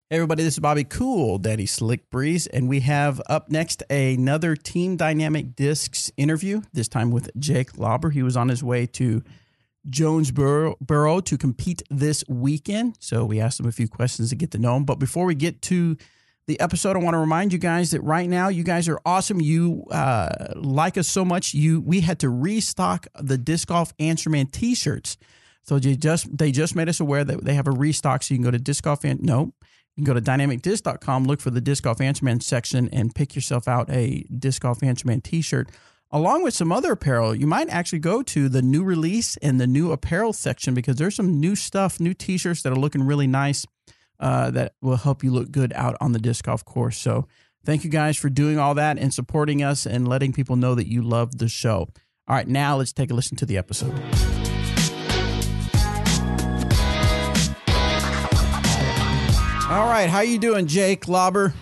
Hey everybody, this is Bobby Cool, Daddy Slick Breeze, and we have up next another Team Dynamic Discs interview, this time with Jake Lauber. He was on his way to Jonesboro to compete this weekend, so we asked him a few questions to get to know him. But before we get to the episode, I want to remind you guys that right now, you guys are awesome. You like us so much, we had to restock the Disc Golf Answer Man t-shirts. So they just made us aware that they have a restock, so you can go to you can go to dynamicdisc.com, look for the Disc Golf Answer Man section, and pick yourself out a Disc Golf Answer Man t-shirt, along with some other apparel. You might actually go to the new release and the new apparel section because there's some new stuff, new t-shirts that are looking really nice that will help you look good out on the disc golf course. So thank you guys for doing all that and supporting us and letting people know that you love the show. All right, now let's take a listen to the episode. All right, how you doing, Jake Lauber?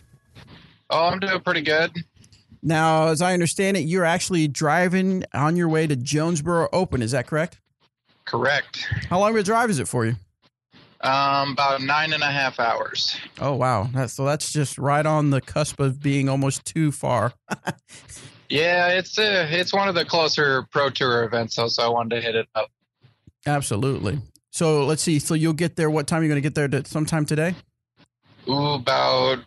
Oh, I'm doing pretty good. Now, as I understand it, you're actually driving on your way to Jonesboro Open. Is that correct? Correct. How long of a drive is it for you? About 9.5 hours. Oh, wow. So that's just right on the cusp of being almost too far. Yeah, it's one of the closer Pro Tour events, so I wanted to hit it up. Absolutely. So let's see. So you'll get there. What time are you going to get there? Sometime today? Ooh, about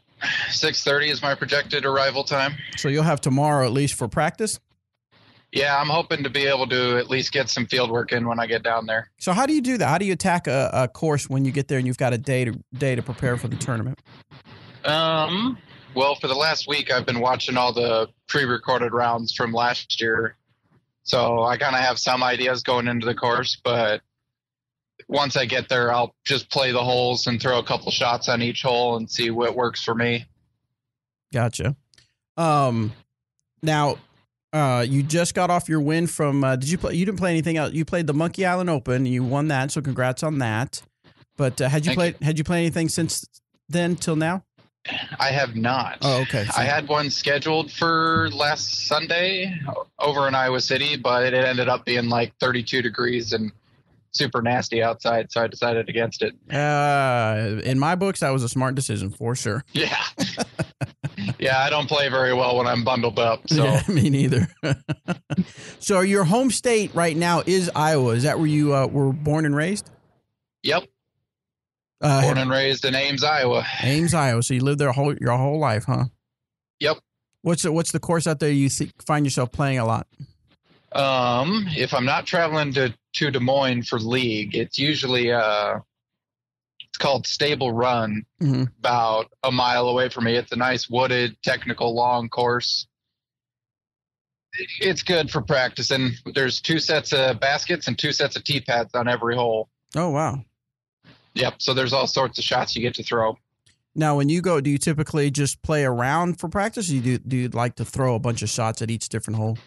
6:30 is my projected arrival time. So you'll have tomorrow at least for practice? Yeah, I'm hoping to be able to at least get some field work in when I get down there. So how do you do that? How do you attack a course when you get there and you've got a day to prepare for the tournament? Well, for the last week, I've been watching all the pre-recorded rounds from last year. So I kind of have some ideas going into the course, but once I get there, I'll just play the holes and throw a couple shots on each hole and see what works for me. Gotcha. Now, you just got off your win from. Did you play? You didn't play anything else. You played the Monkey Island Open. You won that, so congrats on that. But had you played anything since then till now? I have not. Oh, okay. So, I had one scheduled for last Sunday over in Iowa City, but it ended up being like 32 degrees and super nasty outside, so I decided against it. In my books, that was a smart decision for sure. Yeah. Yeah, I don't play very well when I'm bundled up. So. Yeah, me neither. So your home state right now is Iowa. Is that where you were born and raised? Yep. Born and raised in Ames, Iowa. Ames, Iowa. So you lived there your whole life, huh? Yep. What's the course out there you find yourself playing a lot? If I'm not traveling to Des Moines for league, it's usually it's called Stable Run, about a mile away from me. It's a nice wooded, technical, long course. It's good for practicing. There's 2 sets of baskets and 2 sets of tee pads on every hole. Oh, wow. Yep. So there's all sorts of shots you get to throw. Now, when you go, do you typically just play around for practice, or do you like to throw a bunch of shots at each different hole?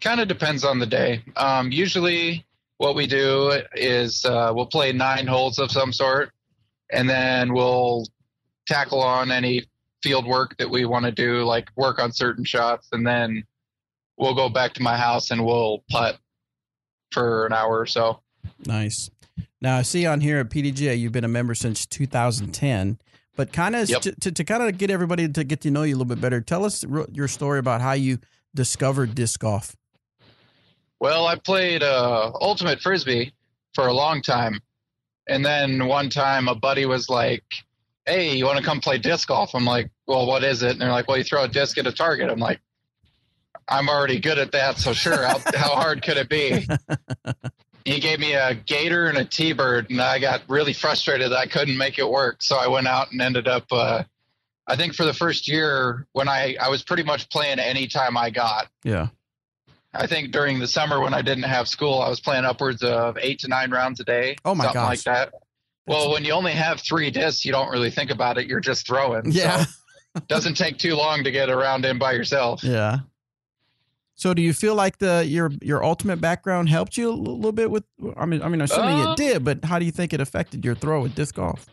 Kind of depends on the day. Usually what we do is we'll play 9 holes of some sort, and then we'll tackle on any field work that we want to do, like work on certain shots, and then we'll go back to my house and we'll putt for an hour or so. Nice. Now, I see on here at PDGA you've been a member since 2010, but kind of to kind of get everybody to get to know you a little bit better, tell us your story about how you discovered disc golf. Well, I played Ultimate Frisbee for a long time. And then one time a buddy was like, hey, you want to come play disc golf? I'm like, well, what is it? And they're like, well, you throw a disc at a target. I'm like, I'm already good at that, so sure, how hard could it be? He gave me a gator and a T-bird, and I got really frustrated that I couldn't make it work. So I went out and ended up, I think for the first year, when I was pretty much playing any time I got. Yeah. I think during the summer when I didn't have school, I was playing upwards of 8 to 9 rounds a day. Oh, my something gosh. like that. Well, when you only have 3 discs, you don't really think about it. You're just throwing. Yeah. So it doesn't take too long to get a round in by yourself. Yeah. So do you feel like your ultimate background helped you a little bit with, I mean, assuming it did, but how do you think it affected your throw with disc golf?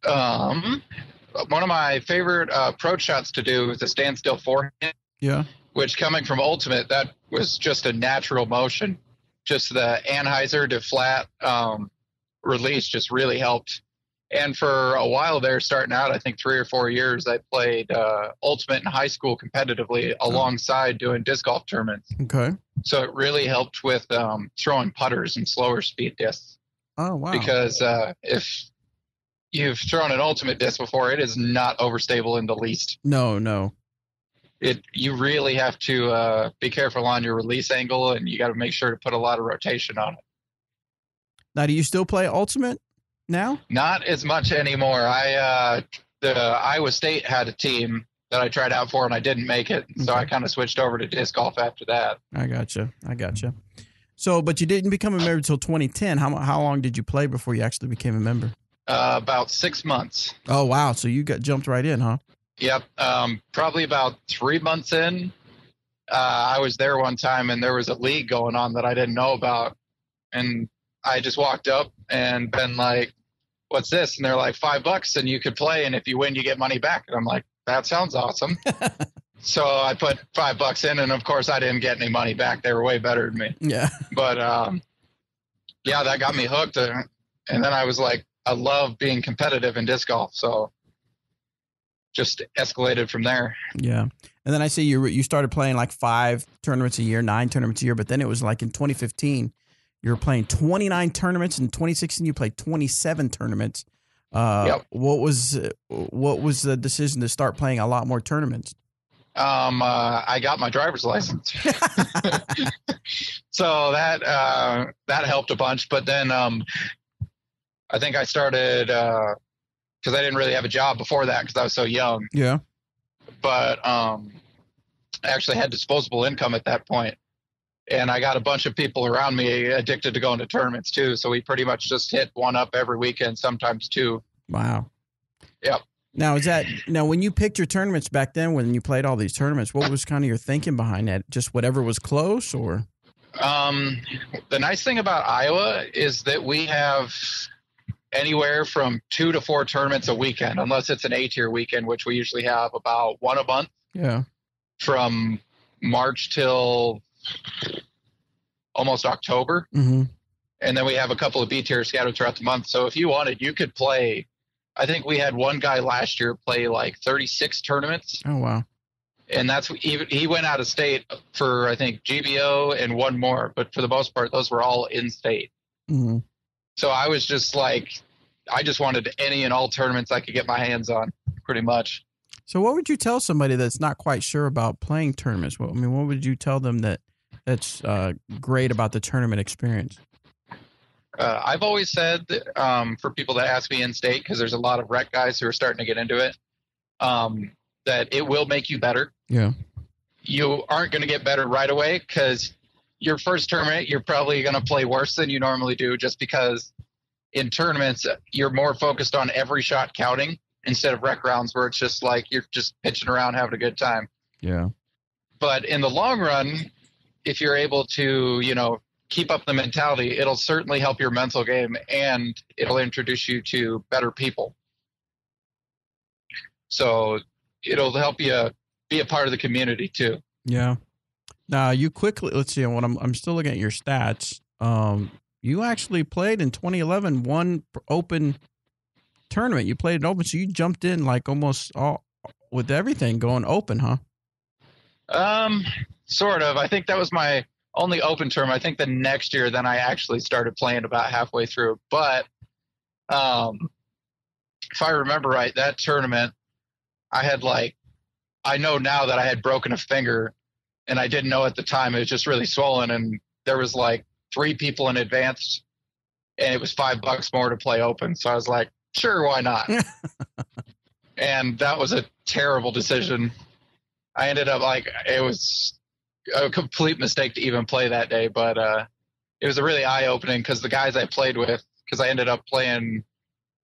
One of my favorite approach shots to do is a standstill forehand. Yeah. Which, coming from ultimate, that was just a natural motion. Just the Anheuser to flat release just really helped And for a while there, starting out, I think 3 or 4 years, I played Ultimate in high school competitively alongside doing disc golf tournaments. Okay. So it really helped with throwing putters and slower speed discs. Oh, wow. Because if you've thrown an Ultimate disc before, it is not overstable in the least. No. You really have to be careful on your release angle, and you got to make sure to put a lot of rotation on it. Now, do you still play Ultimate now? Not as much anymore. The Iowa State had a team that I tried out for, and I didn't make it. So I kind of switched over to disc golf after that. I gotcha. So, but you didn't become a member until 2010. How long did you play before you actually became a member? About 6 months. Oh, wow. So you got jumped right in, huh? Yep. Probably about 3 months in, I was there one time, and there was a league going on that I didn't know about. And I just walked up and been like, what's this? And they're like, $5 and you could play. And if you win, you get money back. And I'm like, that sounds awesome. So I put $5 in, and of course I didn't get any money back. They were way better than me. Yeah. But yeah, that got me hooked. And then I was like, I love being competitive in disc golf. So just escalated from there. Yeah. And then I see you started playing like 5 tournaments a year, 9 tournaments a year. But then it was like in 2015, you were playing 29 tournaments. In 2016, you played 27 tournaments. Yep. What was the decision to start playing a lot more tournaments? I got my driver's license. So that helped a bunch. But then I think I started because I didn't really have a job before that because I was so young. Yeah. But I actually had disposable income at that point. And I got a bunch of people around me addicted to going to tournaments too. So we pretty much just hit one up every weekend, sometimes 2. Wow. Yep. Now when you picked your tournaments back then, when you played all these tournaments, what was kind of your thinking behind that? Just whatever was close, or? The nice thing about Iowa is that we have anywhere from 2 to 4 tournaments a weekend, unless it's an A-tier weekend, which we usually have about 1 a month. Yeah. From March till almost October. Mm-hmm. And then we have a couple of B-tiers scattered throughout the month. So if you wanted, you could play. I think we had one guy last year play like 36 tournaments. Oh, wow. And he went out of state for, I think, GBO and one more. But for the most part, those were all in state. Mm-hmm. So I was just like, I just wanted any and all tournaments I could get my hands on, pretty much. So what would you tell somebody that's not quite sure about playing tournaments? What would you tell them that's great about the tournament experience? I've always said for people that ask me in state, because there's a lot of rec guys who are starting to get into it, that it will make you better. Yeah. You aren't going to get better right away because your first tournament, you're probably going to play worse than you normally do, just because in tournaments, you're more focused on every shot counting instead of rec rounds where it's just like you're just pitching around having a good time. Yeah. But in the long run, if you're able to, keep up the mentality, it'll certainly help your mental game, and it'll introduce you to better people. So it'll help you be a part of the community too. Yeah. Now you quickly, let's see, I'm still looking at your stats. You actually played in 2011, one open tournament. You played an open, so you jumped in like almost all with everything going open, huh? Sort of. I think that was my only open term. I think the next year, then I actually started playing about halfway through. But if I remember right, that tournament, I know now that I had broken a finger, and I didn't know at the time. It was just really swollen, and there was like 3 people in advance, and it was $5 more to play open. So I was like, sure, why not? And that was a terrible decision. I ended up it was a complete mistake to even play that day, but it was a really eye-opening because the guys I played with, because I ended up playing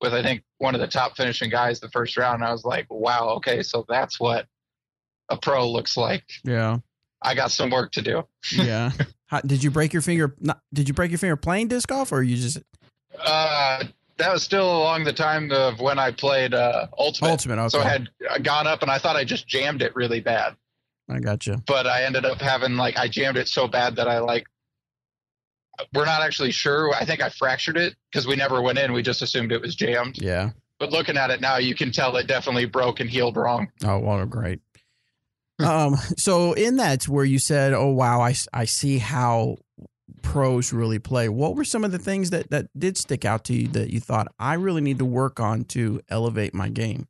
with, I think, one of the top finishing guys the first round. And I was like, wow, okay, so that's what a pro looks like. Yeah. I got some work to do. Yeah. Did you break your finger? Did you break your finger playing disc golf, or you just? That was still along the time of when I played Ultimate. Ultimate, okay. So I had gone up, and I thought I just jammed it really bad. I got you. But I ended up having I jammed it so bad that I we're not actually sure. I think I fractured it because we never went in. We just assumed it was jammed. Yeah. But looking at it now, you can tell it definitely broke and healed wrong. Oh, well, great. So in that's where you said, oh, wow, I see how pros really play. What were some of the things that did stick out to you that you thought I really need to work on to elevate my game?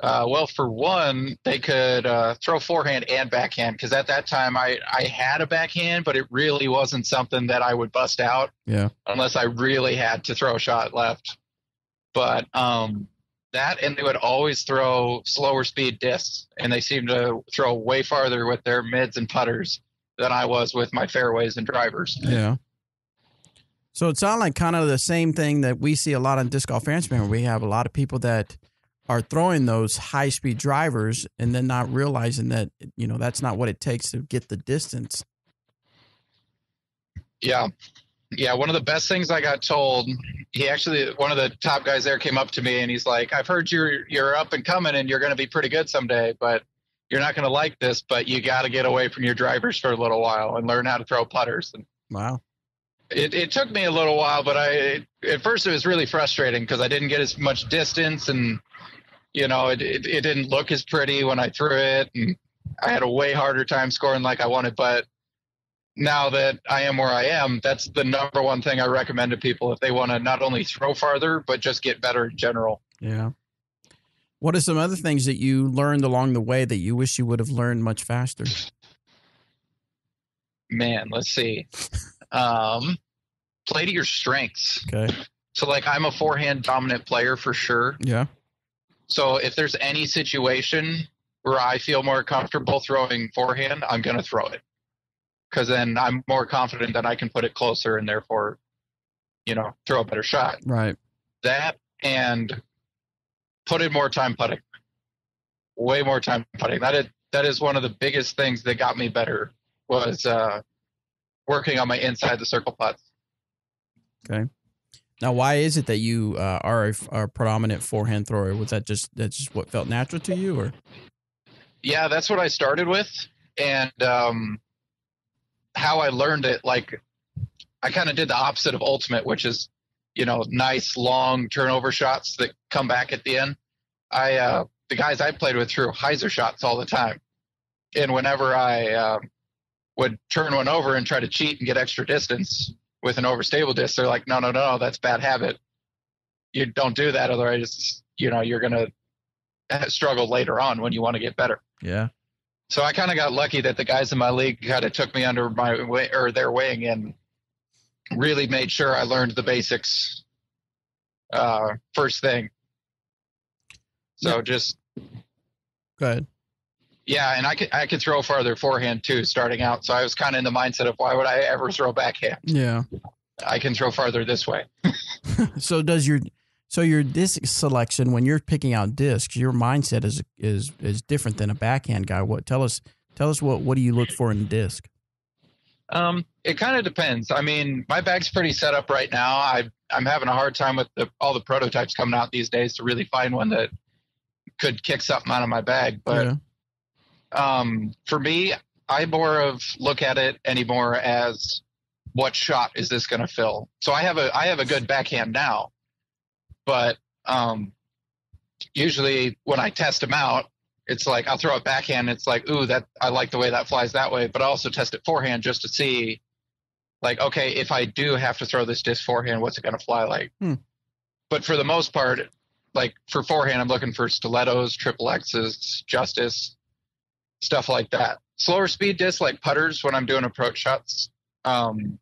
Well, for one, they could throw forehand and backhand because at that time I had a backhand, but it really wasn't something that I would bust out. Yeah. Unless I really had to throw a shot left. But that, and they would always throw slower speed discs, and they seemed to throw way farther with their mids and putters than I was with my fairways and drivers. Yeah. So it sounded like kind of the same thing that we see a lot on Disc Golf Fantasy Where we have a lot of people that are throwing those high-speed drivers and then not realizing that, that's not what it takes to get the distance. Yeah. Yeah, one of the best things I got told, one of the top guys there came up to me and he's like, I've heard you're up and coming and you're going to be pretty good someday, but you're not going to like this, but you got to get away from your drivers for a little while and learn how to throw putters. And wow. It took me a little while, but at first it was really frustrating because I didn't get as much distance and, it didn't look as pretty when I threw it. And I had a way harder time scoring like I wanted, but now that I am where I am, that's the number one thing I recommend to people if they want to not only throw farther, but just get better in general. Yeah. What are some other things that you learned along the way that you wish you would have learned much faster? Man, let's see. Play to your strengths. Okay. So I'm a forehand dominant player for sure. Yeah. So if there's any situation where I feel more comfortable throwing forehand, I'm going to throw it. Because then I'm more confident that I can put it closer and therefore, throw a better shot. Right. That and put in more time putting. Way more time putting. That is one of the biggest things that got me better was working on my inside the circle putts. Okay. Now, why is it that you are a predominant forehand thrower? Was that's just what felt natural to you, or? Yeah, that's what I started with, and how I learned it. I kind of did the opposite of ultimate, which is, nice long turnover shots that come back at the end. The guys I played with threw hyzer shots all the time, and whenever I would turn one over and try to cheat and get extra distance with an overstable disc, they're like, no, that's bad habit. You don't do that. Otherwise, you're going to struggle later on when you want to get better. Yeah. So I kind of got lucky that the guys in my league kind of took me under their wing and really made sure I learned the basics first thing. So just go ahead. Yeah, and I could throw farther forehand too, starting out. So I was kind of in the mindset of why would I ever throw backhand? Yeah, I can throw farther this way. So your disc selection when you're picking out discs, your mindset is different than a backhand guy. Tell us what do you look for in a disc? It kind of depends. I mean, my bag's pretty set up right now. I'm having a hard time with all the prototypes coming out these days to really find one that could kick something out of my bag, but. Yeah. For me, I more of look at it anymore as what shot is this going to fill? So I have a good backhand now, but usually when I test them out, it's like I'll throw it backhand. It's like, ooh, that I like the way that flies that way, but I also test it forehand just to see, okay, if I do have to throw this disc forehand, what's it going to fly like? But for the most part, for forehand, I'm looking for stilettos, triple X's, justice. Stuff like that. Slower speed discs like putters when I'm doing approach shots don't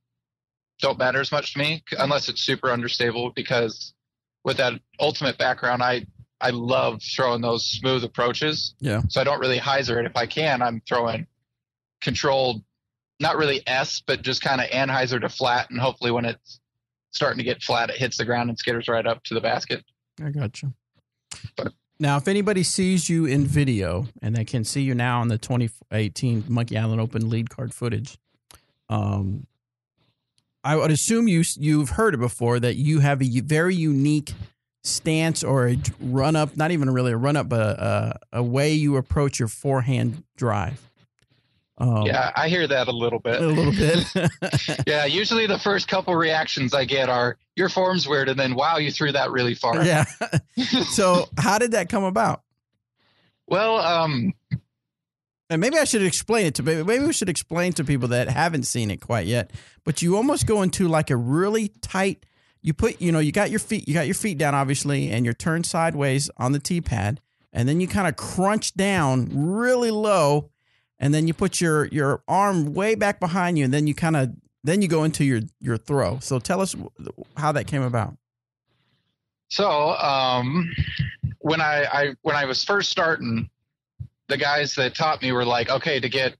matter as much to me unless it's super understable, because with that ultimate background, I love throwing those smooth approaches. Yeah. So I don't really hyzer it. If I can, I'm throwing controlled, not really S, but just kind of anhyzer to flat, and hopefully when it's starting to get flat, it hits the ground and skitters right up to the basket. I got you. But now, if anybody sees you in video, and they can see you now on the 2018 Monkey Island Open lead card footage, I would assume you've heard it before that you have a very unique stance or a run-up, not even really a run-up, but a way you approach your forehand drive. Yeah, I hear that a little bit. A little bit. Yeah, usually the first couple reactions I get are, your form's weird, and then, wow, you threw that really far. Yeah. So how did that come about? Well, and maybe I should explain it to maybe we should explain to people that haven't seen it quite yet. But you almost go into like a really tight. You put, you got your feet down, obviously, and you're turned sideways on the tee pad, and then you kind of crunch down really low, and then you put your arm way back behind you, and then you go into your throw. So tell us how that came about. So when I was first starting, the guys that taught me were like, okay, to get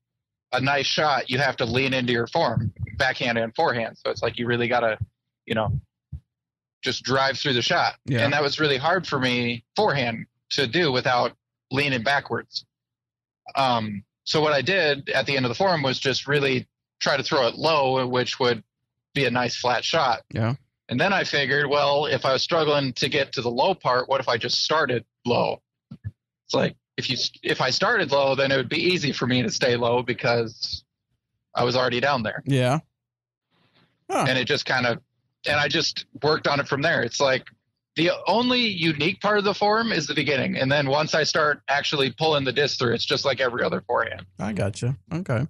a nice shot, you have to lean into your form, backhand and forehand. So it's like you really got to, just drive through the shot. Yeah. And that was really hard for me forehand to do without leaning backwards. So what I did at the end of the form was just really try to throw it low, which would be a nice flat shot. Yeah. And then I figured, well, if I was struggling to get to the low part, what if I just started low? It's like, if I started low, then it would be easy for me to stay low because I was already down there. Yeah. Huh. And it just and I just worked on it from there. It's like the only unique part of the form is the beginning. And then once I start actually pulling the disc through, it's just like every other forehand. I gotcha. Okay.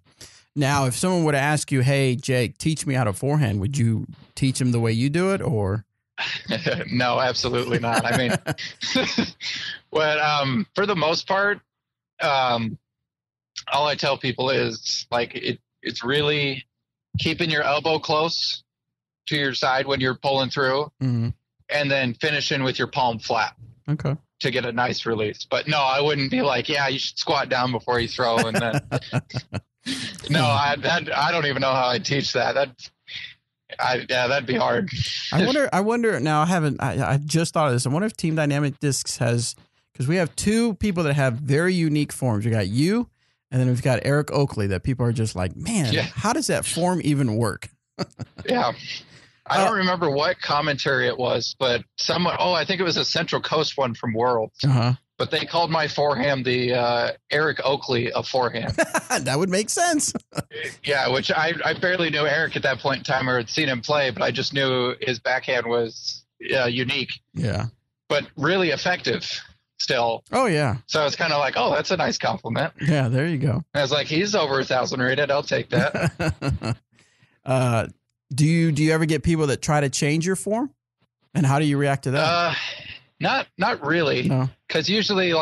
Now, if someone would ask you, hey, Jake, teach me how to forehand, would you teach them the way you do it, or? No, absolutely not. I mean, but for the most part, all I tell people is like it's really keeping your elbow close to your side when you're pulling through, mm-hmm. and then finishing with your palm flat. Okay. To get a nice release. But no, I wouldn't be like, yeah, you should squat down before you throw. And then, no, I don't even know how I teach that. That'd be hard. I wonder now. I just thought of this. I wonder if Team Dynamic Discs has, because we have two people that have very unique forms. We got you, and then we've got Eric Oakley. That people are just like, man, how does that form even work? Yeah. I don't remember what commentary it was, but I think it was a Central Coast one from Worlds. Uh-huh. But they called my forehand the Eric Oakley of forehand. That would make sense. Yeah, which I barely knew Eric at that point in time or had seen him play, but I just knew his backhand was unique. Yeah. But really effective still. Oh, yeah. So it's kind of like, oh, that's a nice compliment. Yeah, there you go. And I was like, he's over 1,000 rated. I'll take that. Do you ever get people that try to change your form? And how do you react to that? Not really. No. Because usually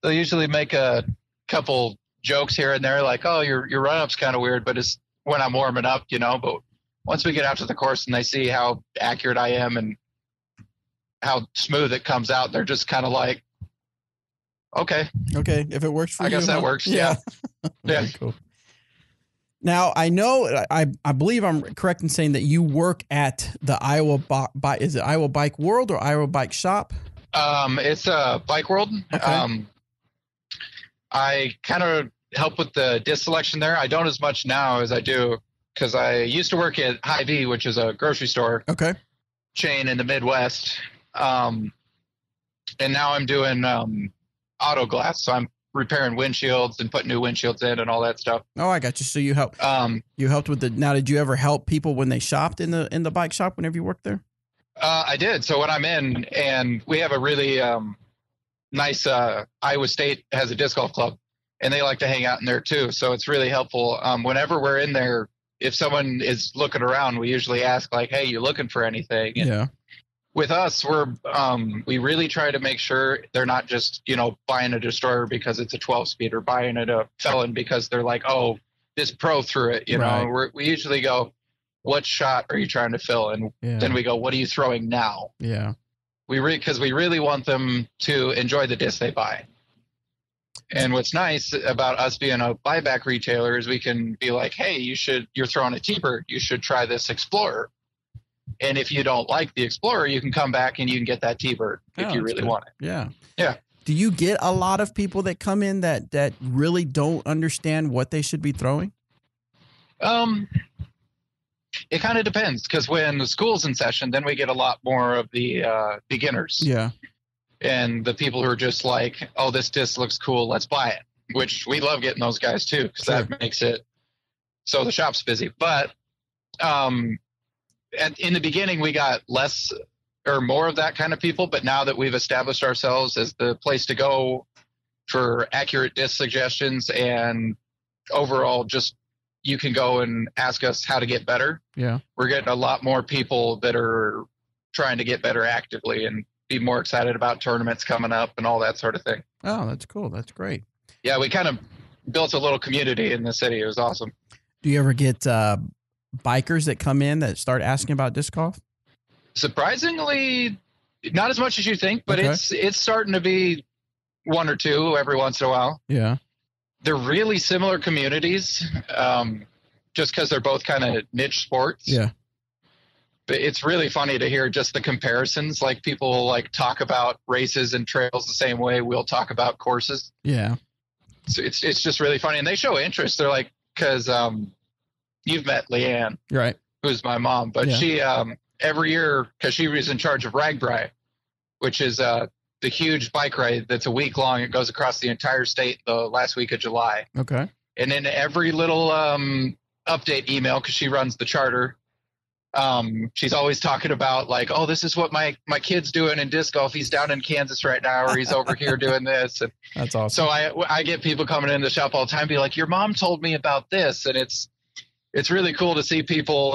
they'll usually make a couple jokes here and there, like, oh, your run up's kind of weird, but it's when I'm warming up, But once we get out to the course and they see how accurate I am and how smooth it comes out, they're just kind of like, okay, if it works for you, I guess that works. Yeah. Yeah. Cool. Now, I know, I believe I'm correct in saying that you work at the Iowa is it Iowa Bike World or Iowa Bike Shop? It's a Bike World. Okay. I kind of help with the disc selection there. I don't as much now as I do because I used to work at Hy-Vee, which is a grocery store chain in the Midwest. And now I'm doing auto glass. So I'm repairing windshields and putting new windshields in and all that stuff. Oh, I got you. So you help. You helped with now, did you ever help people when they shopped in the bike shop whenever you worked there? I did. So when I'm in, and we have a really nice Iowa State has a disc golf club, and they like to hang out in there too. So it's really helpful. Whenever we're in there, if someone is looking around, we usually ask like, "Hey, you looking for anything?" And yeah. With us, we really try to make sure they're not just, buying a Destroyer because it's a 12-speed or buying it a Felon because they're like, oh, this pro threw it. Right. We usually go, what shot are you trying to fill? And then we go, what are you throwing now? Yeah. Because we really want them to enjoy the disc they buy. And what's nice about us being a buyback retailer is we can be like, hey, you're throwing a T-Bird. You should try this Explorer. And if you don't like the Explorer, you can come back and you can get that T-Bird if you really want it. Yeah. Yeah. Do you get a lot of people that come in that really don't understand what they should be throwing? It kind of depends because when the school's in session, then we get a lot more of the beginners. Yeah. And the people who are just like, oh, this disc looks cool, let's buy it. which we love getting those guys too, because Sure. that makes it so the shop's busy. But in the beginning, we got less or more of that kind of people. But now that we've established ourselves as the place to go for accurate disc suggestions and overall just you can go and ask us how to get better. Yeah. We're getting a lot more people that are trying to get better actively and be more excited about tournaments coming up and all that sort of thing. Oh, that's cool. That's great. Yeah, we kind of built a little community in the city. It was awesome. Do you ever get bikers that come in that start asking about disc golf? Surprisingly, not as much as you think, but Okay. it's starting to be one or two every once in a while. Yeah. They're really similar communities, just because they're both kind of niche sports. Yeah. But it's really funny to hear just the comparisons. Like people like talk about races and trails the same way we'll talk about courses. Yeah. So it's just really funny, and they show interest. They're like, because you've met Leanne, Right. who's my mom, but Yeah. she every year, because she was in charge of Ragbri, which is the huge bike ride that's a week long. It goes across the entire state the last week of July. Okay. And in every little update email, because she runs the charter, she's always talking about like, oh, this is what my kid's doing in disc golf. He's down in Kansas right now, or he's over here doing this. And That's awesome. so I get people coming in the shop all the time, be like, your mom told me about this. And it's really cool to see people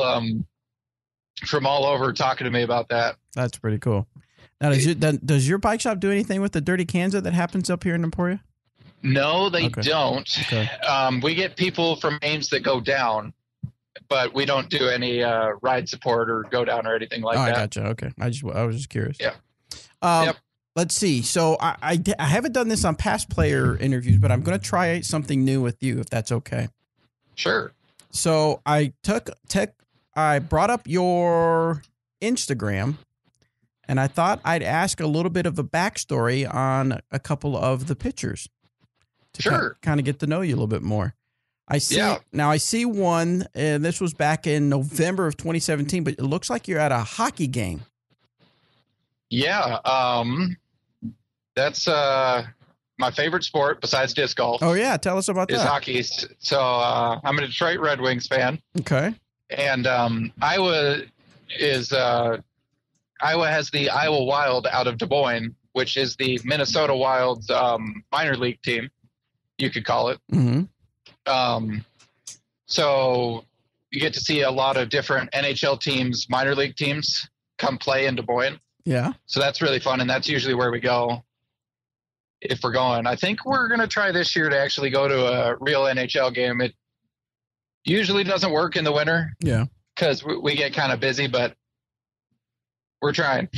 from all over talking to me about that. That's pretty cool. Now, does your bike shop do anything with the Dirty Kansas that happens up here in Emporia? No, they Okay. don't. Okay. We get people from Ames that go down, but we don't do any ride support or go down or anything like I that. gotcha. Okay. I was just curious. Yeah. Yep. Let's see. So I haven't done this on past player interviews, but I'm going to try something new with you, if that's okay. Sure. So I brought up your Instagram, and I thought I'd ask a little bit of a backstory on a couple of the pictures to Sure. kind of get to know you a little bit more. I see Yeah. now. I see one, and this was back in November of 2017, but it looks like you're at a hockey game. Yeah. That's my favorite sport besides disc golf. Oh yeah, tell us about is that. hockey. So I'm a Detroit Red Wings fan, Okay. and Iowa has the Iowa Wild out of Des Moines, which is the Minnesota Wild's minor league team, you could call it. Mm-hmm. So you get to see a lot of different NHL teams, minor league teams, come play in Des Moines. Yeah. So that's really fun, and that's usually where we go if we're going. I think we're going to try this year to actually go to a real NHL game. It usually doesn't work in the winter Yeah. because we get kind of busy, but we're trying.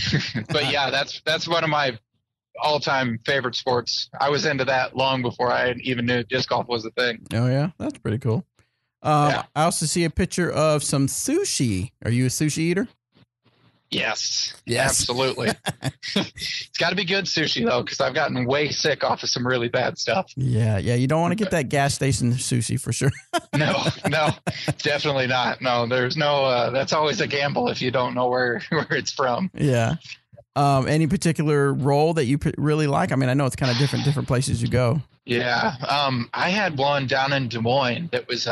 But yeah, that's one of my all-time favorite sports. I was into that long before I even knew disc golf was a thing. Oh yeah, that's pretty cool. Yeah. I also see a picture of some sushi. Are you a sushi eater? Yes, Yes. absolutely. It's got to be good sushi though, because I've gotten way sick off of some really bad stuff. Yeah. You don't want to get that gas station sushi for sure. No, definitely not. No, there's no. That's always a gamble if you don't know where it's from. Yeah. Any particular role that you really like? I mean, I know it's kind of different places you go. Yeah. I had one down in Des Moines that was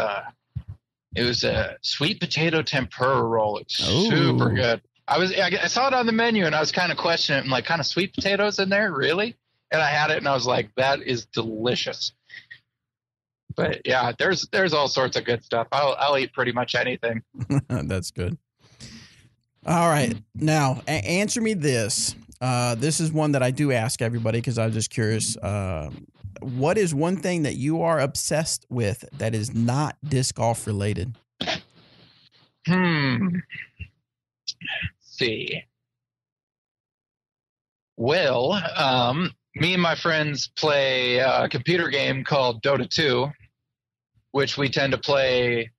it was a sweet potato tempura roll. It's Ooh. super good. I saw it on the menu and I was kind of questioning it. I'm like, kind of sweet potatoes in there, really? And I had it and I was like, that is delicious. But yeah, there's all sorts of good stuff. I'll eat pretty much anything. That's good. All right. Now, answer me this. This is one that I do ask everybody because I'm just curious. What is one thing that you are obsessed with that is not disc golf related? Let's see. Well, me and my friends play a computer game called Dota 2, which we tend to play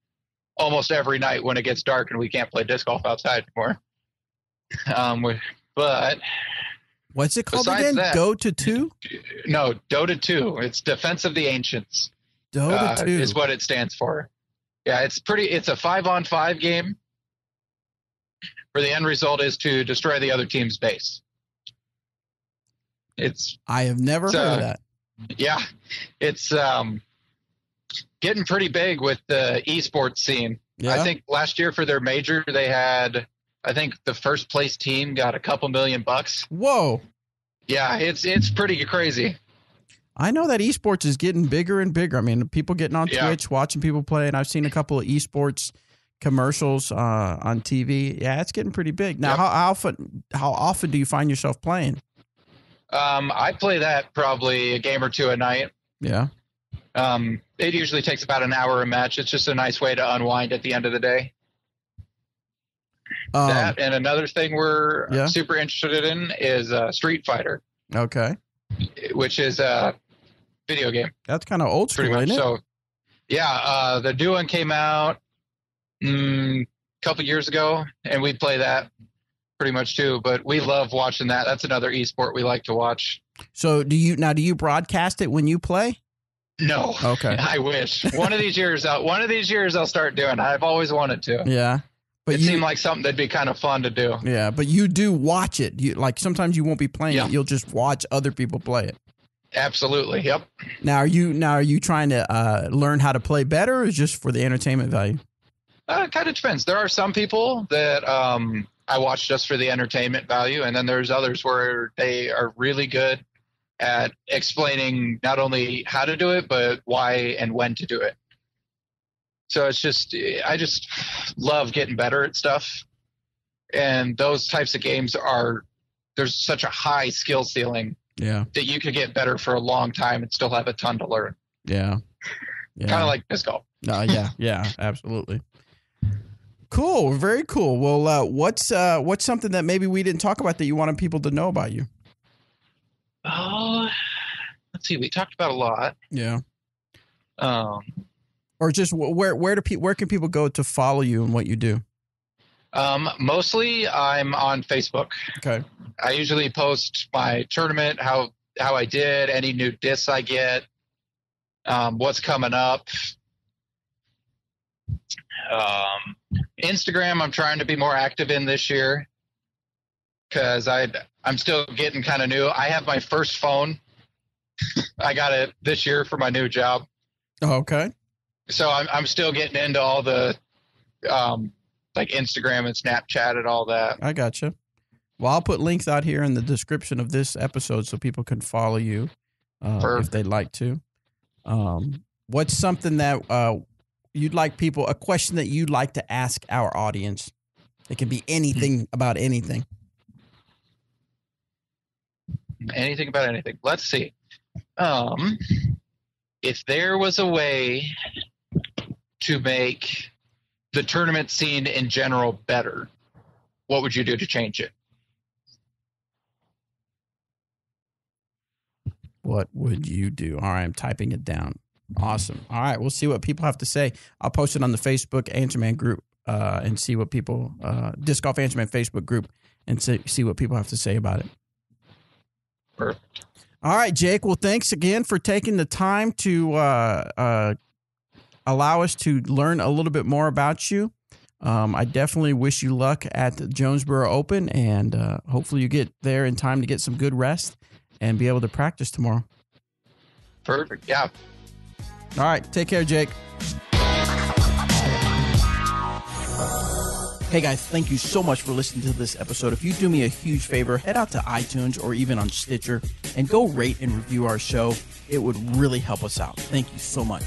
almost every night when it gets dark and we can't play disc golf outside anymore. But What's it called besides again? that- Go to 2? no, Dota 2. It's Defense of the Ancients. Dota 2. Is what it stands for. Yeah, it's a 5-on-5 game where the end result is to destroy the other team's base. I have never heard of that. Yeah, it's getting pretty big with the esports scene. Yeah. I think last year for their major, they had, I think the first place team got a couple $1,000,000. Whoa. Yeah, it's pretty crazy. I know that esports is getting bigger and bigger. I mean, people getting on Twitch, watching people play, and I've seen a couple of esports commercials on TV. Yeah, it's getting pretty big. Now, how often do you find yourself playing? I play that probably a game or two a night. Yeah. It usually takes about an hour a match. It's just a nice way to unwind at the end of the day. That and another thing we're super interested in is Street Fighter. Okay. Which is a video game. That's kind of old school, isn't it? So, yeah, the new one came out a couple years ago, and we play that pretty much too. But we love watching that. That's another esport we like to watch. So do you broadcast it when you play? No. Okay. I wish. One of these years I'll start doing. I've always wanted to. Yeah. But it seemed like something that'd be kind of fun to do. Yeah, but you do watch it. You like sometimes you won't be playing it. You'll just watch other people play it. Absolutely. Yep. Now are you trying to learn how to play better, or is just for the entertainment value? It kind of depends. There are some people that I watch just for the entertainment value, and then there's others where they are really good at explaining not only how to do it, but why and when to do it. So it's just, I just love getting better at stuff. And those types of games there's such a high skill ceiling that you could get better for a long time and still have a ton to learn. Yeah. Kind of like disc golf. Yeah, absolutely. Cool. Very cool. Well, what's something that maybe we didn't talk about that you wanted people to know about you? Oh, let's see. We talked about a lot. Yeah. Or just where can people go to follow you and what you do? Mostly I'm on Facebook. Okay. I usually post my tournament, how I did, any new discs I get, what's coming up. Instagram I'm trying to be more active in this year because I'm still getting kind of new. I have my first phone. I got it this year for my new job. Oh, okay. So I'm still getting into all the like Instagram and Snapchat and all that. I gotcha. Well, I'll put links out here in the description of this episode so people can follow you if they'd like to. What's something that you'd like a question that you'd like to ask our audience? It can be anything about anything. Anything about anything. Let's see. If there was a way to make the tournament scene in general better, what would you do to change it? What would you do? All right, I'm typing it down. Awesome. All right, we'll see what people have to say. I'll post it on the Facebook Answerman group and see what people, Disc Golf Answerman Facebook group, and see what people have to say about it. Perfect. All right, Jake. Well, thanks again for taking the time to allow us to learn a little bit more about you. I definitely wish you luck at the Jonesboro Open, and hopefully you get there in time to get some good rest and be able to practice tomorrow. Perfect. Yeah. All right. Take care, Jake. Hey guys, thank you so much for listening to this episode. If you do me a huge favor, head out to iTunes or even on Stitcher and go rate and review our show. It would really help us out. Thank you so much.